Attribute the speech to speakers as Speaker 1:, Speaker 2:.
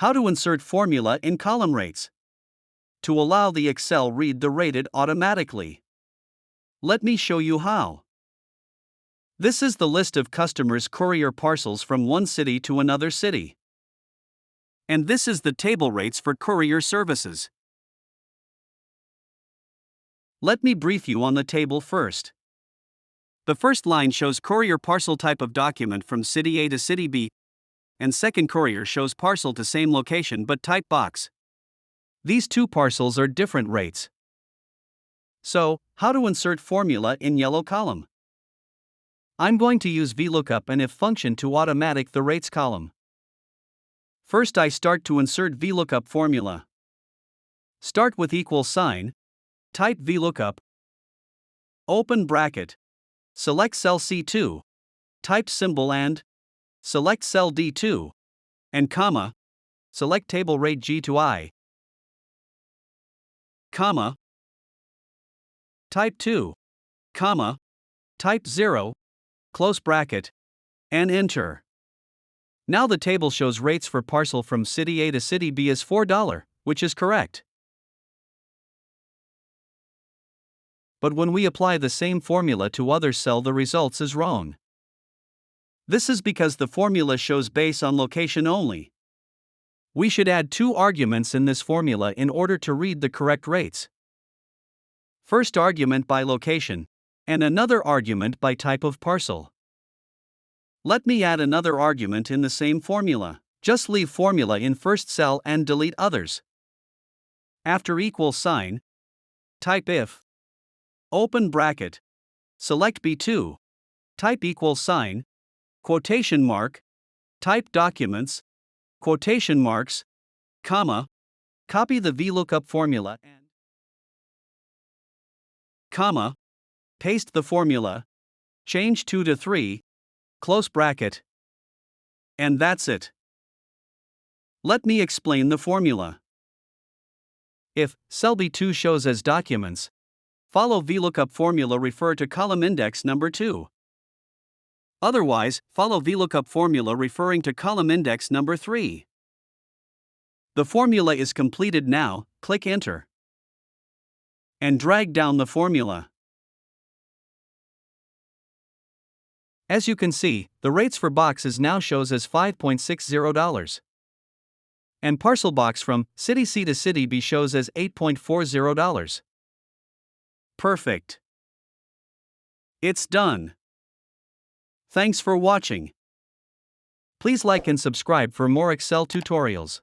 Speaker 1: How to insert formula in column rates. To allow the Excel read the rated automatically. Let me show you how. This is the list of customers' courier parcels from one city to another city. And this is the table rates for courier services. Let me brief you on the table first. The first line shows courier parcel type of document from city A to city B, and second courier shows parcel to same location but type box. These two parcels are different rates. So, how to insert formula in yellow column? I'm going to use Vlookup and if function to automatic the rates column. First I start to insert Vlookup formula. Start with equal sign, type Vlookup, open bracket, select cell C2, type symbol and, select cell D2, and comma, select table rate G to I, comma, type 2, comma, type 0, close bracket, and enter. Now the table shows rates for parcel from city A to city B is $4, which is correct. But when we apply the same formula to other cell the results is wrong. This is because the formula shows base on location only. We should add two arguments in this formula in order to read the correct rates. First argument by location, and another argument by type of parcel. Let me add another argument in the same formula. Just leave formula in first cell and delete others. After equal sign, type if, open bracket, select B2, type equal sign, quotation mark, type documents, quotation marks, comma, copy the Vlookup formula and, comma, paste the formula, change 2 to 3, close bracket. And that's it. Let me explain the formula. If cell B2 shows as documents, follow Vlookup formula refer to column index number 2. Otherwise, follow Vlookup formula referring to column index number 3. The formula is completed now, click Enter. And drag down the formula. As you can see, the rates for boxes now shows as $5.60. And parcel box from city C to city B shows as $8.40. Perfect. It's done. Thanks for watching. Please like and subscribe for more Excel tutorials.